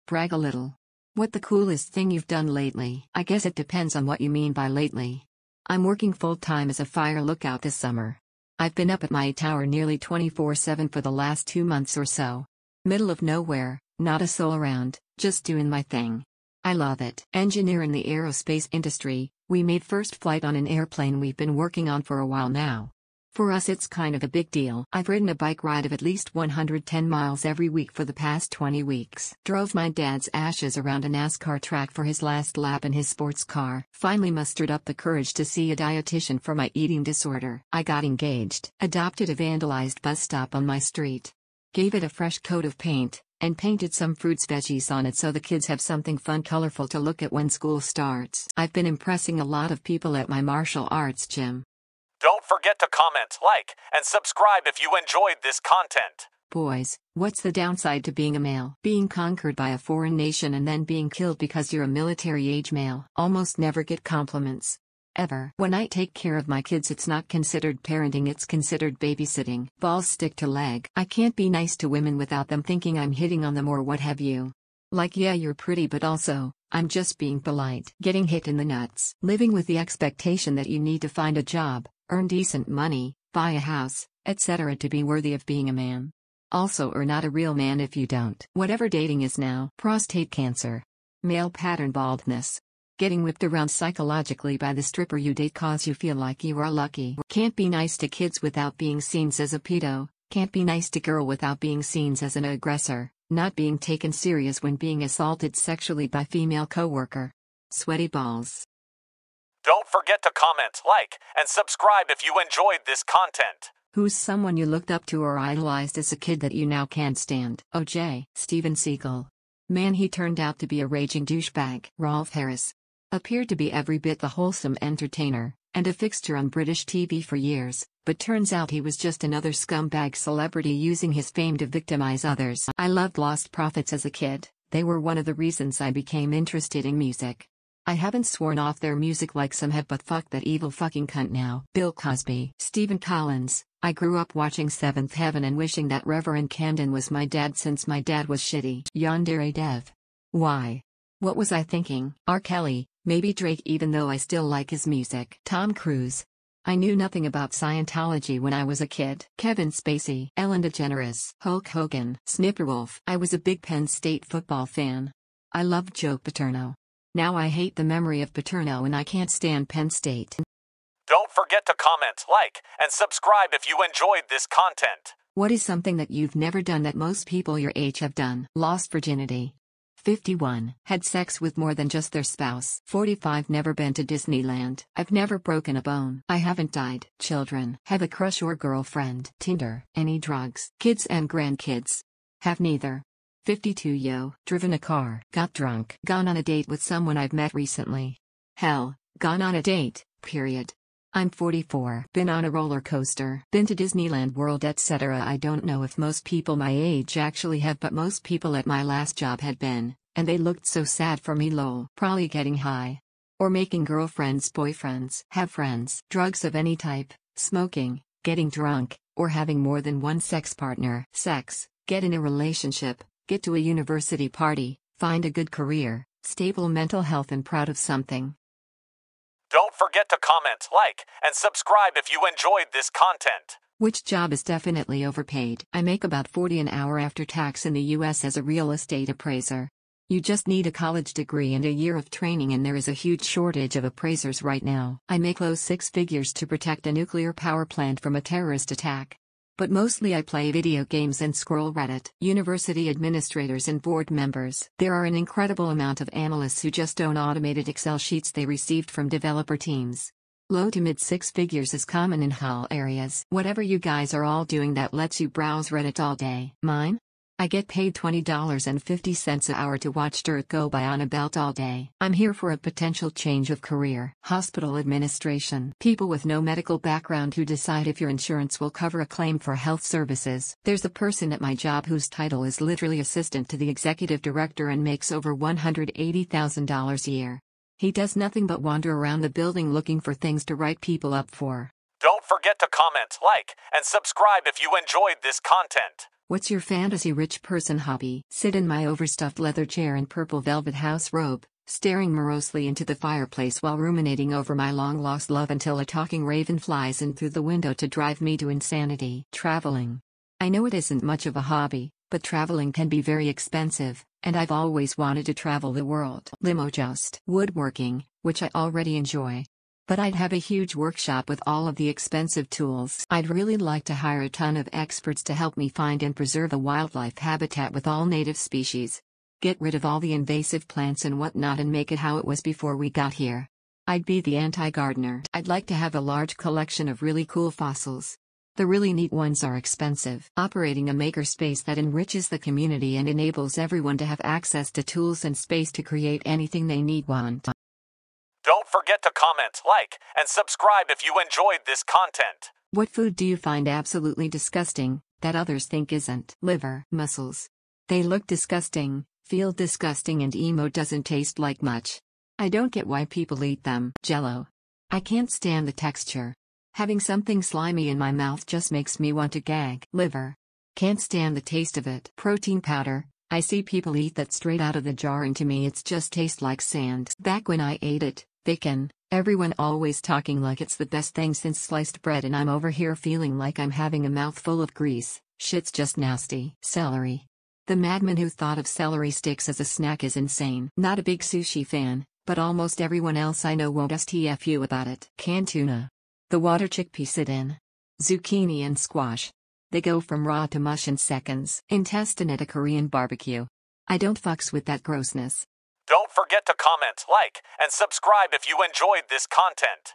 Brag a little. What the coolest thing you've done lately? I guess it depends on what you mean by lately. I'm working full-time as a fire lookout this summer. I've been up at my tower nearly 24/7 for the last 2 months or so. Middle of nowhere, not a soul around, just doing my thing. I love it. Engineer in the aerospace industry, we made first flight on an airplane we've been working on for a while now. For us it's kind of a big deal. I've ridden a bike ride of at least 110 miles every week for the past 20 weeks. Drove my dad's ashes around a NASCAR track for his last lap in his sports car. Finally mustered up the courage to see a dietitian for my eating disorder. I got engaged. Adopted a vandalized bus stop on my street. Gave it a fresh coat of paint, and painted some fruits veggies on it so the kids have something fun colorful to look at when school starts. I've been impressing a lot of people at my martial arts gym. Don't forget to comment, like, and subscribe if you enjoyed this content. Boys, what's the downside to being a male? Being conquered by a foreign nation and then being killed because you're a military-age male. Almost never get compliments. Ever. When I take care of my kids it's not considered parenting, it's considered babysitting. Balls stick to leg. I can't be nice to women without them thinking I'm hitting on them or what have you. Like, yeah, you're pretty, but also, I'm just being polite. Getting hit in the nuts. Living with the expectation that you need to find a job, earn decent money, buy a house, etc. to be worthy of being a man. Also, are not a real man if you don't. Whatever dating is now. Prostate cancer. Male pattern baldness. Getting whipped around psychologically by the stripper you date cause you feel like you are lucky. Can't be nice to kids without being seen as a pedo. Can't be nice to girl without being seen as an aggressor. Not being taken serious when being assaulted sexually by female coworker. Sweaty balls. Don't forget to comment, like, and subscribe if you enjoyed this content. Who's someone you looked up to or idolized as a kid that you now can't stand? OJ. Steven Seagal. Man, he turned out to be a raging douchebag. Rolf Harris. Appeared to be every bit the wholesome entertainer, and a fixture on British TV for years, but turns out he was just another scumbag celebrity using his fame to victimize others. I loved Lost Prophets as a kid. They were one of the reasons I became interested in music. I haven't sworn off their music like some have, but fuck that evil fucking cunt now. Bill Cosby. Stephen Collins. I grew up watching Seventh Heaven and wishing that Reverend Camden was my dad since my dad was shitty. Yandere Dev. Why? What was I thinking? R. Kelly, maybe Drake, even though I still like his music. Tom Cruise. I knew nothing about Scientology when I was a kid. Kevin Spacey. Ellen DeGeneres. Hulk Hogan. Snipperwolf. I was a big Penn State football fan. I loved Joe Paterno. Now I hate the memory of Paterno and I can't stand Penn State. Don't forget to comment, like, and subscribe if you enjoyed this content. What is something that you've never done that most people your age have done? Lost virginity. 51. Had sex with more than just their spouse. 45. Never been to Disneyland. I've never broken a bone. I haven't died. Children. Have a crush or girlfriend. Tinder. Any drugs. Kids and grandkids. Have neither. 52. Yo. Driven a car. Got drunk. Gone on a date with someone I've met recently. Hell, gone on a date, period. I'm 44. Been on a roller coaster. Been to Disneyland World, etc. I don't know if most people my age actually have, but most people at my last job had been, and they looked so sad for me lol. Probably getting high. Or making girlfriends, boyfriends. Have friends. Drugs of any type. Smoking. Getting drunk. Or having more than one sex partner. Sex. Get in a relationship. Get to a university party. Find a good career. Stable mental health and proud of something. Don't forget to comment, like, and subscribe if you enjoyed this content. Which job is definitely overpaid? I make about $40 an hour after tax in the US as a real estate appraiser. You just need a college degree and a year of training, and there is a huge shortage of appraisers right now. I make low six figures to protect a nuclear power plant from a terrorist attack. But mostly I play video games and scroll Reddit. University administrators and board members. There are an incredible amount of analysts who just own automated Excel sheets they received from developer teams. Low to mid six figures is common in Hull areas. Whatever you guys are all doing that lets you browse Reddit all day. Mine? I get paid $20.50 an hour to watch dirt go by on a belt all day. I'm here for a potential change of career. Hospital administration. People with no medical background who decide if your insurance will cover a claim for health services. There's a person at my job whose title is literally assistant to the executive director and makes over $180,000 a year. He does nothing but wander around the building looking for things to write people up for. Don't forget to comment, like, and subscribe if you enjoyed this content. What's your fantasy rich person hobby? Sit in my overstuffed leather chair and purple velvet house robe, staring morosely into the fireplace while ruminating over my long-lost love until a talking raven flies in through the window to drive me to insanity. Traveling. I know it isn't much of a hobby, but traveling can be very expensive, and I've always wanted to travel the world. Limo just. Woodworking, which I already enjoy. But I'd have a huge workshop with all of the expensive tools. I'd really like to hire a ton of experts to help me find and preserve a wildlife habitat with all native species. Get rid of all the invasive plants and whatnot and make it how it was before we got here. I'd be the anti-gardener. I'd like to have a large collection of really cool fossils. The really neat ones are expensive. Operating a makerspace that enriches the community and enables everyone to have access to tools and space to create anything they need. Don't forget to comment, like, and subscribe if you enjoyed this content. What food do you find absolutely disgusting, that others think isn't? Liver. Mussels. They look disgusting, feel disgusting, and emo doesn't taste like much. I don't get why people eat them. Jello. I can't stand the texture. Having something slimy in my mouth just makes me want to gag. Liver. Can't stand the taste of it. Protein powder. I see people eat that straight out of the jar and to me it's just tastes like sand. Back when I ate it, bacon, everyone always talking like it's the best thing since sliced bread, and I'm over here feeling like I'm having a mouthful of grease. Shit's just nasty. Celery. The madman who thought of celery sticks as a snack is insane. Not a big sushi fan, but almost everyone else I know won't STFU about it. Canned tuna. The water chickpea sit in. Zucchini and squash. They go from raw to mush in seconds. Intestine at a Korean barbecue. I don't fucks with that grossness. Don't forget to comment, like, and subscribe if you enjoyed this content.